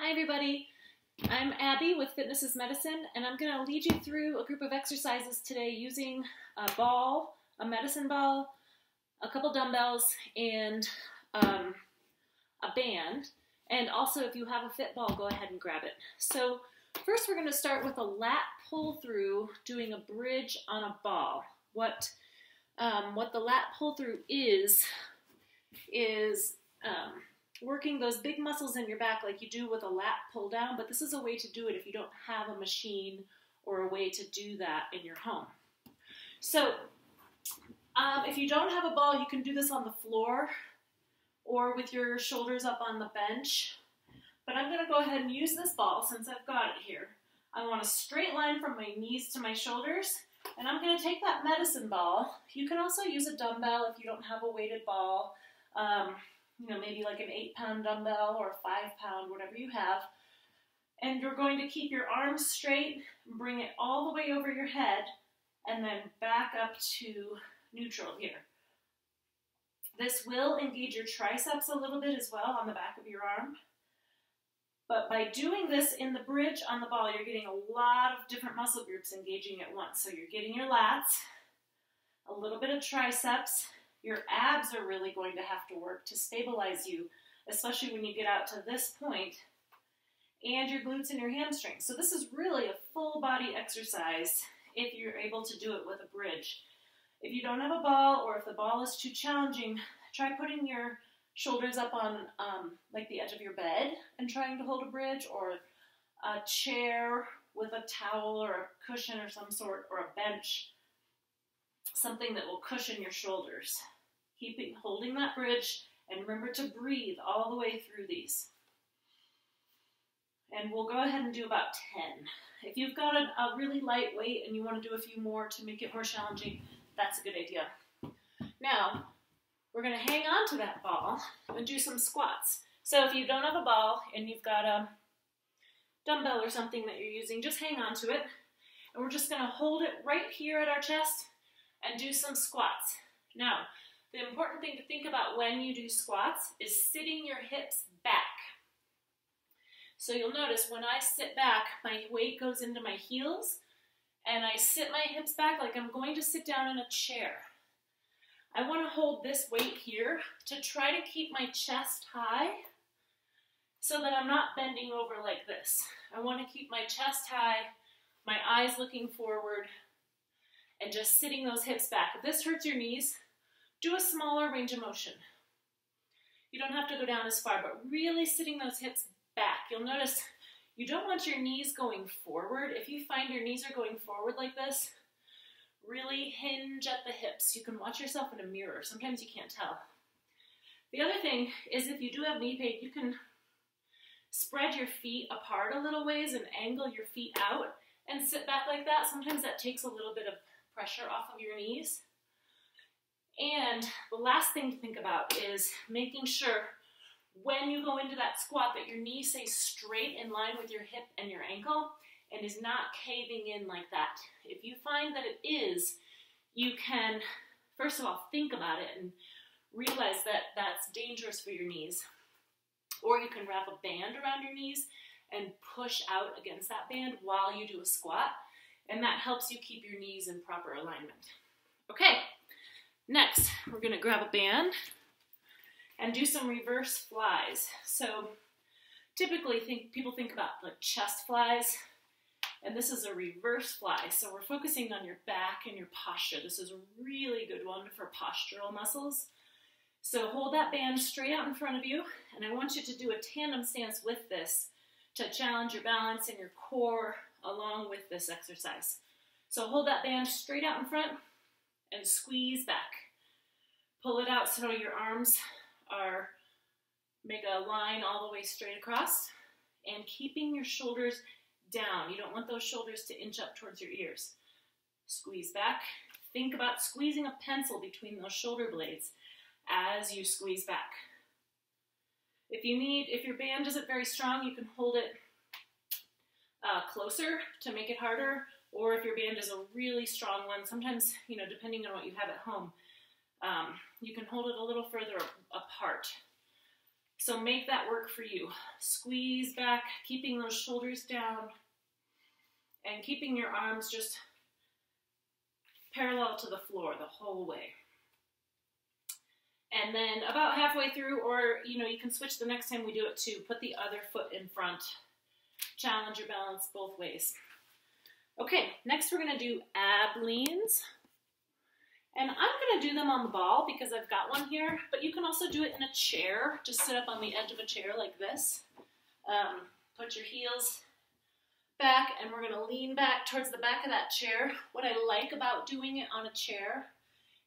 Hi everybody, I'm Abby with Fitness is Medicine, and I'm going to lead you through a group of exercises today using a ball, a medicine ball, a couple dumbbells, and a band. And also, if you have a fit ball, go ahead and grab it. So first we're going to start with a lat pull through, doing a bridge on a ball. What the lat pull through is working those big muscles in your back like you do with a lat pull down, but this is a way to do it if you don't have a machine or a way to do that in your home. So if you don't have a ball, you can do this on the floor or with your shoulders up on the bench. But I'm going to go ahead and use this ball since I've got it here. I want a straight line from my knees to my shoulders, and I'm going to take that medicine ball. You can also use a dumbbell if you don't have a weighted ball. Maybe like an 8-pound dumbbell or a 5-pound, whatever you have. And you're going to keep your arms straight, bring it all the way over your head, and then back up to neutral here. This will engage your triceps a little bit as well on the back of your arm. But by doing this in the bridge on the ball, you're getting a lot of different muscle groups engaging at once. So you're getting your lats, a little bit of triceps. Your abs are really going to have to work to stabilize you, especially when you get out to this point, and your glutes and your hamstrings. So this is really a full body exercise if you're able to do it with a bridge. If you don't have a ball, or if the ball is too challenging, try putting your shoulders up on like the edge of your bed and trying to hold a bridge, or a chair with a towel or a cushion or some sort, or a bench, something that will cushion your shoulders. Holding that bridge, and remember to breathe all the way through these. And we'll go ahead and do about 10. If you've got a really light weight and you want to do a few more to make it more challenging, that's a good idea. Now, we're going to hang on to that ball and do some squats. So if you don't have a ball and you've got a dumbbell or something that you're using, just hang on to it. And we're just going to hold it right here at our chest and do some squats. Now, the important thing to think about when you do squats is sitting your hips back. So you'll notice when I sit back, my weight goes into my heels, and I sit my hips back like I'm going to sit down in a chair. I want to hold this weight here to try to keep my chest high so that I'm not bending over like this. I want to keep my chest high, my eyes looking forward, and just sitting those hips back. If this hurts your knees, do a smaller range of motion. You don't have to go down as far, but really sitting those hips back. You'll notice you don't want your knees going forward. If you find your knees are going forward like this, really hinge at the hips. You can watch yourself in a mirror. Sometimes you can't tell. The other thing is if you do have knee pain, you can spread your feet apart a little ways and angle your feet out and sit back like that. Sometimes that takes a little bit of pressure off of your knees. And the last thing to think about is making sure when you go into that squat that your knee stays straight in line with your hip and your ankle and is not caving in like that. If you find that it is, you can, first of all, think about it and realize that that's dangerous for your knees. Or you can wrap a band around your knees and push out against that band while you do a squat, and that helps you keep your knees in proper alignment. Okay. Next, we're going to grab a band and do some reverse flies. So typically people think about like chest flies, and this is a reverse fly. So we're focusing on your back and your posture. This is a really good one for postural muscles. So hold that band straight out in front of you, and I want you to do a tandem stance with this to challenge your balance and your core along with this exercise. So hold that band straight out in front and squeeze back. Pull it out so your arms make a line all the way straight across, and keeping your shoulders down. You don't want those shoulders to inch up towards your ears. Squeeze back. Think about squeezing a pencil between those shoulder blades as you squeeze back. If your band isn't very strong, you can hold it closer to make it harder. Or if your band is a really strong one, sometimes, depending on what you have at home, you can hold it a little further apart. So make that work for you. Squeeze back, keeping those shoulders down and keeping your arms just parallel to the floor the whole way. And then about halfway through, or you can switch the next time we do it too, put the other foot in front. Challenge your balance both ways. Okay, next we're gonna do ab leans. And I'm gonna do them on the ball because I've got one here, but you can also do it in a chair. Just sit up on the edge of a chair like this. Put your heels back, and we're gonna lean back towards the back of that chair. What I like about doing it on a chair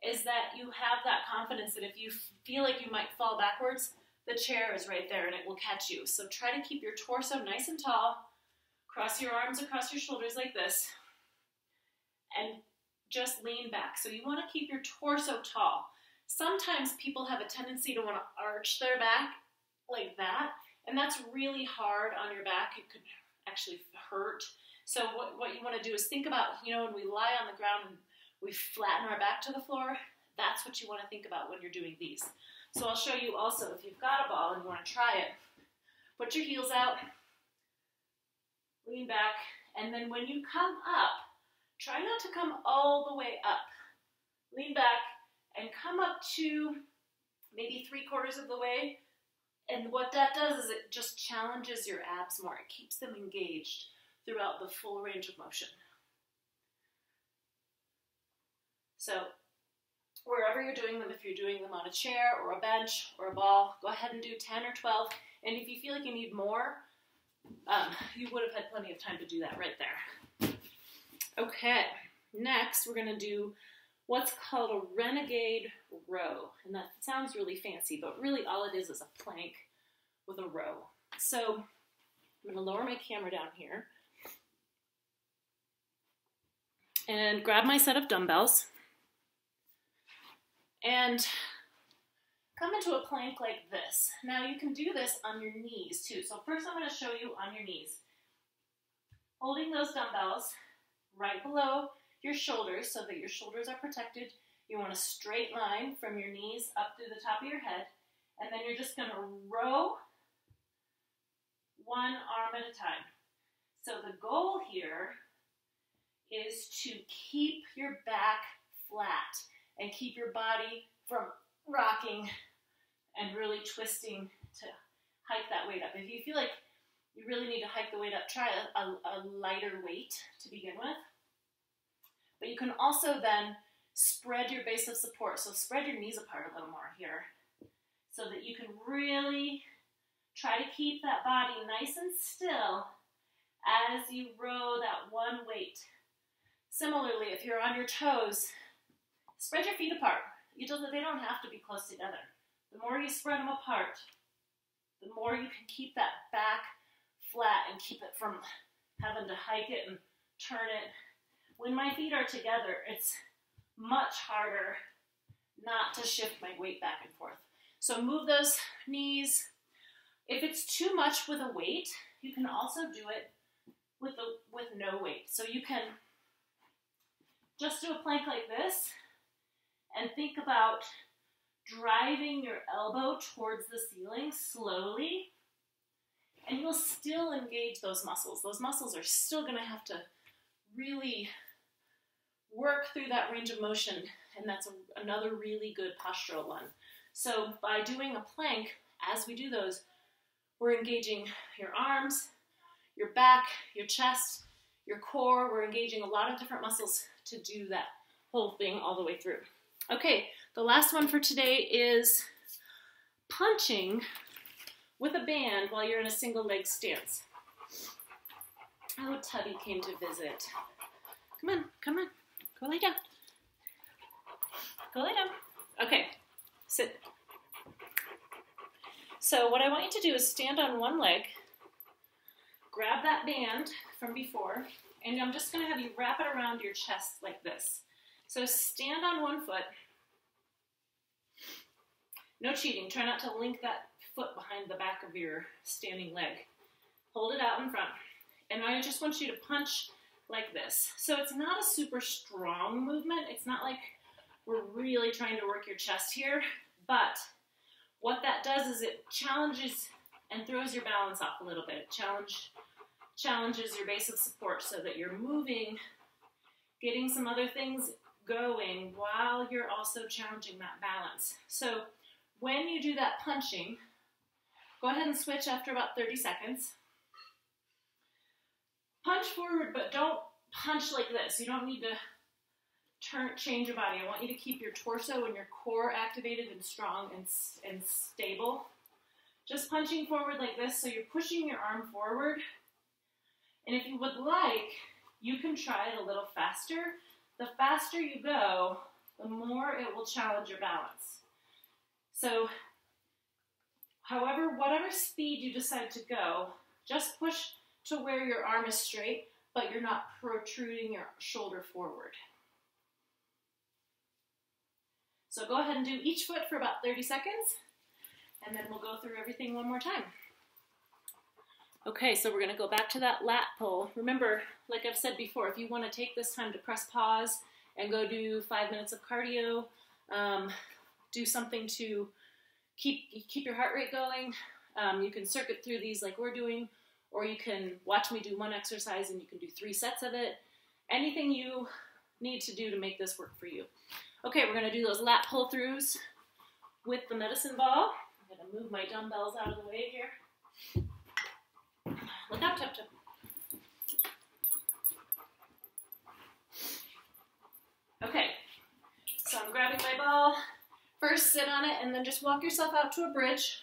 is that you have that confidence that if you feel like you might fall backwards, the chair is right there and it will catch you. So try to keep your torso nice and tall. Cross your arms across your shoulders like this. And just lean back. So you want to keep your torso tall. Sometimes people have a tendency to want to arch their back like that, and that's really hard on your back. It could actually hurt. So what you want to do is think about, when we lie on the ground and we flatten our back to the floor, that's what you want to think about when you're doing these. So I'll show you also, if you've got a ball and you want to try it, put your heels out, lean back, and then when you come up, try not to come all the way up. Lean back and come up to maybe 3/4 of the way. And what that does is it just challenges your abs more. It keeps them engaged throughout the full range of motion. So wherever you're doing them, if you're doing them on a chair or a bench or a ball, go ahead and do 10 or 12. And if you feel like you need more, you would have had plenty of time to do that right there. Okay, next we're going to do what's called a renegade row. And that sounds really fancy, but really all it is a plank with a row. So I'm going to lower my camera down here and grab my set of dumbbells and come into a plank like this. Now you can do this on your knees too. So first I'm going to show you on your knees. Holding those dumbbells right below your shoulders so that your shoulders are protected. You want a straight line from your knees up through the top of your head, and then you're just going to row one arm at a time. So the goal here is to keep your back flat and keep your body from rocking and really twisting to hike that weight up. If you feel like you really need to hike the weight up, try a lighter weight to begin with. But you can also then spread your base of support. So spread your knees apart a little more here so that you can really try to keep that body nice and still as you row that one weight. Similarly, if you're on your toes, spread your feet apart. They don't have to be close together. The more you spread them apart, the more you can keep that back flat and keep it from having to hike it and turn it. When my feet are together, it's much harder not to shift my weight back and forth. So move those knees. If it's too much with a weight, you can also do it with no weight. So you can just do a plank like this and think about driving your elbow towards the ceiling slowly, and you'll still engage those muscles. Those muscles are still going to have to really work through that range of motion, and that's another really good postural one. So by doing a plank, as we do those, we're engaging your arms, your back, your chest, your core. We're engaging a lot of different muscles to do that whole thing all the way through. Okay, the last one for today is punching with a band while you're in a single leg stance. Oh, Tubby came to visit. Come on, go lay down. Go lay down. Okay, sit. So what I want you to do is stand on one leg, grab that band from before, and I'm just going to have you wrap it around your chest like this. So stand on one foot. No cheating. Try not to link that foot behind the back of your standing leg. Hold it out in front. And I just want you to punch like this. So it's not a super strong movement. It's not like we're really trying to work your chest here, but what that does is it challenges and throws your balance off a little bit. It challenges your base of support so that you're moving, getting some other things going while you're also challenging that balance. So when you do that punching, go ahead and switch after about 30 seconds. Punch forward, but don't punch like this. You don't need to change your body. I want you to keep your torso and your core activated and strong and stable. Just punching forward like this, so you're pushing your arm forward. And if you would like, you can try it a little faster. The faster you go, the more it will challenge your balance. So, whatever speed you decide to go, just push to where your arm is straight, but you're not protruding your shoulder forward. So go ahead and do each foot for about 30 seconds, and then we'll go through everything one more time. Okay, so we're gonna go back to that lat pull. Remember, like I've said before, if you wanna take this time to press pause and go do 5 minutes of cardio, do something to keep your heart rate going, you can circuit through these like we're doing, or you can watch me do one exercise and you can do 3 sets of it. Anything you need to do to make this work for you. Okay, we're gonna do those lat pull throughs with the medicine ball. I'm gonna move my dumbbells out of the way here. Look out, Tup Tup. Okay, so I'm grabbing my ball. First sit on it and then just walk yourself out to a bridge.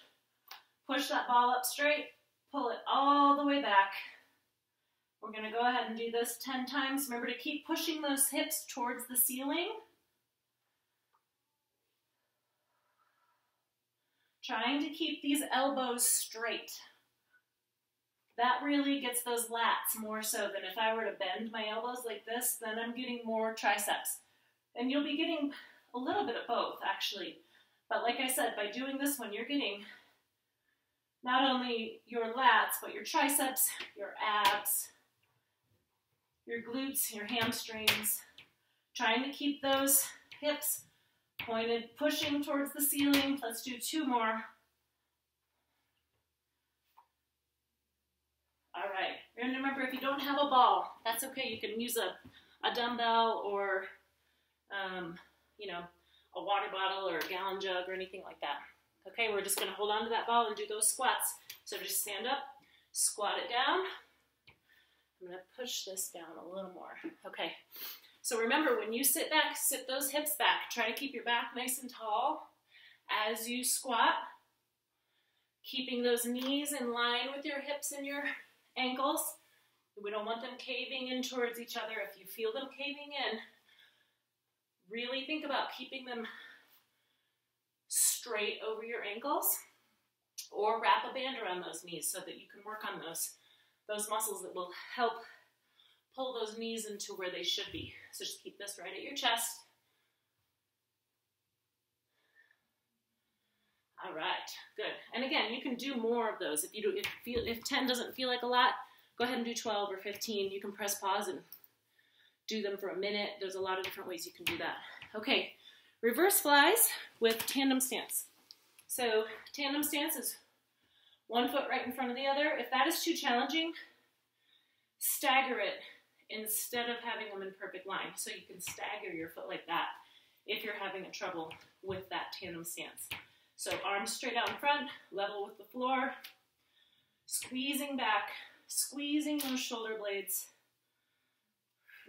Push that ball up straight, pull it all the way back. We're gonna go ahead and do this 10 times. Remember to keep pushing those hips towards the ceiling. Trying to keep these elbows straight. That really gets those lats more so than if I were to bend my elbows like this, then I'm getting more triceps. And you'll be getting a little bit of both, actually. But like I said, by doing this one, you're getting not only your lats, but your triceps, your abs, your glutes, your hamstrings. Trying to keep those hips pointed, pushing towards the ceiling. Let's do 2 more. All right, and remember, if you don't have a ball, that's okay. You can use a dumbbell or, you know, a water bottle or a gallon jug or anything like that. Okay, we're just gonna hold on to that ball and do those squats. So just stand up, squat it down. I'm gonna push this down a little more. Okay, so remember, when you sit back, sit those hips back. Try to keep your back nice and tall as you squat. Keeping those knees in line with your hips and your ankles. We don't want them caving in towards each other. If you feel them caving in, really think about keeping them straight over your ankles, or wrap a band around those knees so that you can work on those muscles that will help pull those knees into where they should be. So just keep this right at your chest. All right, good. And again, you can do more of those. If 10 doesn't feel like a lot, go ahead and do 12 or 15. You can press pause and do them for a minute. There's a lot of different ways you can do that. Okay, reverse flies with tandem stance. So tandem stance is 1 foot right in front of the other. If that is too challenging, stagger it instead of having them in perfect line. So you can stagger your foot like that if you're having a trouble with that tandem stance. So arms straight out in front, level with the floor, squeezing back, squeezing those shoulder blades,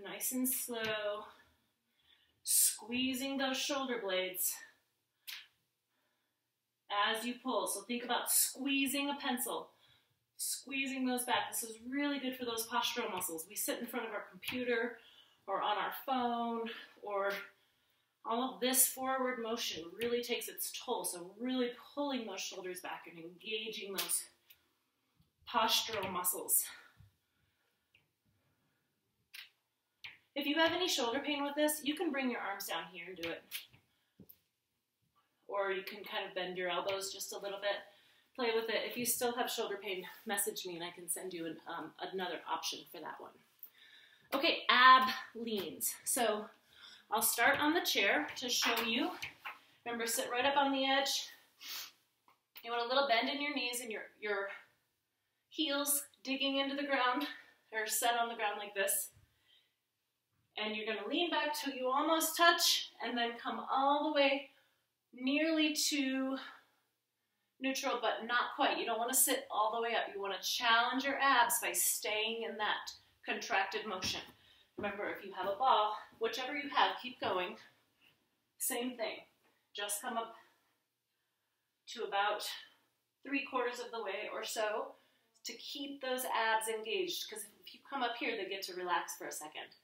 nice and slow, squeezing those shoulder blades as you pull. So think about squeezing a pencil, squeezing those back. This is really good for those postural muscles. We sit in front of our computer or on our phone, or all of this forward motion really takes its toll. So really pulling those shoulders back and engaging those postural muscles. If you have any shoulder pain with this, you can bring your arms down here and do it. Or you can kind of bend your elbows just a little bit. Play with it. If you still have shoulder pain, message me and I can send you another option for that one. Okay, ab leans. So I'll start on the chair to show you. Remember, sit right up on the edge. You want a little bend in your knees and your heels digging into the ground or set on the ground like this. And you're going to lean back till you almost touch and then come all the way nearly to neutral, but not quite. You don't want to sit all the way up. You want to challenge your abs by staying in that contracted motion. Remember, if you have a ball, whichever you have, keep going. Same thing. Just come up to about 3/4 of the way or so to keep those abs engaged, because if you come up here, they get to relax for a second.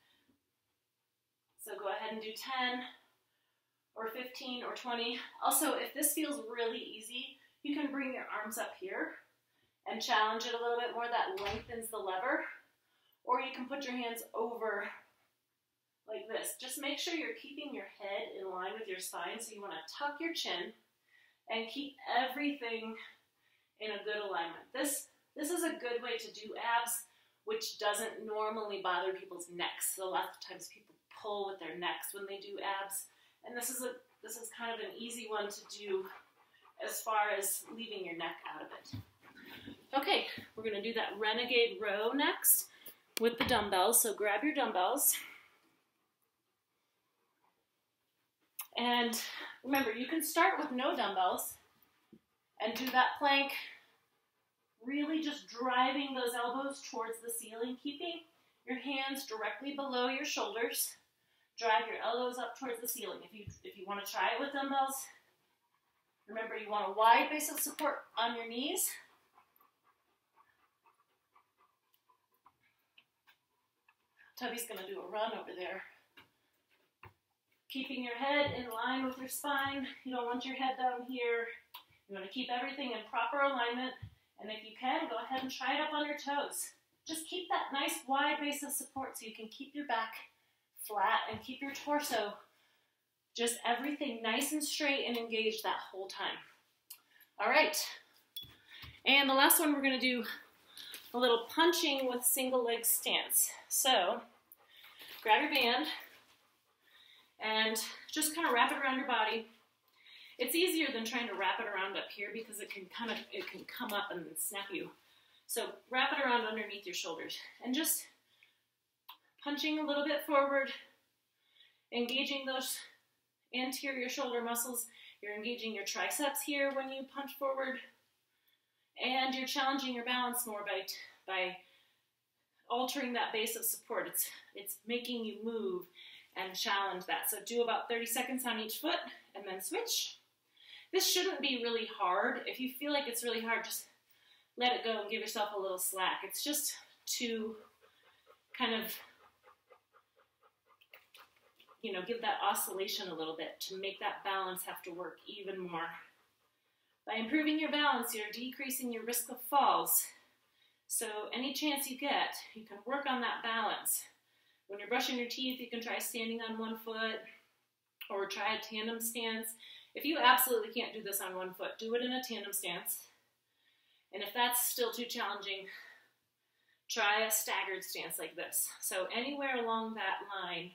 So go ahead and do 10 or 15 or 20. Also, if this feels really easy, you can bring your arms up here and challenge it a little bit more. That lengthens the lever. Or you can put your hands over like this. Just make sure you're keeping your head in line with your spine. So you want to tuck your chin and keep everything in a good alignment. This is a good way to do abs, which doesn't normally bother people's necks. So a lot of times people pull with their necks when they do abs. And this is kind of an easy one to do as far as leaving your neck out of it. Okay, we're going to do that renegade row next with the dumbbells. So grab your dumbbells. And remember, you can start with no dumbbells and do that plank, really just driving those elbows towards the ceiling, keeping your hands directly below your shoulders. Drive your elbows up towards the ceiling. If you want to try it with dumbbells, remember you want a wide base of support on your knees. Tubby's going to do a run over there. Keeping your head in line with your spine. You don't want your head down here. You want to keep everything in proper alignment. And if you can, go ahead and try it up on your toes. Just keep that nice wide base of support so you can keep your back flat and keep your torso, just everything nice and straight and engaged that whole time. All right. And the last one, we're going to do a little punching with single leg stance. So grab your band and just kind of wrap it around your body. It's easier than trying to wrap it around up here because it can come up and snap you. So wrap it around underneath your shoulders and just punching a little bit forward, engaging those anterior shoulder muscles. You're engaging your triceps here when you punch forward, and you're challenging your balance more by altering that base of support. It's making you move and challenge that. So do about 30 seconds on each foot and then switch. This shouldn't be really hard. If you feel like it's really hard, just let it go and give yourself a little slack. It's just to kind of, give that oscillation a little bit to make that balance have to work even more. By improving your balance, you're decreasing your risk of falls. So any chance you get, you can work on that balance. When you're brushing your teeth, you can try standing on one foot or try a tandem stance. If you absolutely can't do this on one foot, do it in a tandem stance. And if that's still too challenging, try a staggered stance like this. So anywhere along that line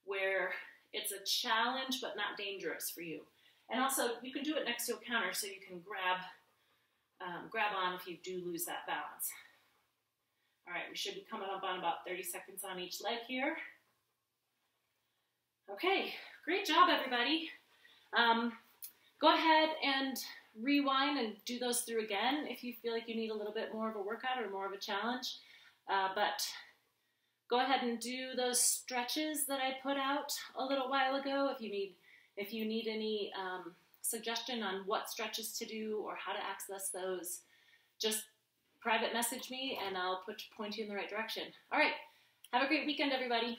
where it's a challenge but not dangerous for you. And also, you can do it next to a counter so you can grab on if you do lose that balance. All right, we should be coming up on about 30 seconds on each leg here. Okay, great job, everybody. Go ahead and rewind and do those through again if you feel like you need a little bit more of a workout or more of a challenge. But go ahead and do those stretches that I put out a little while ago if you need any suggestion on what stretches to do or how to access those. Just private message me and I'll point you in the right direction. All right, have a great weekend, everybody.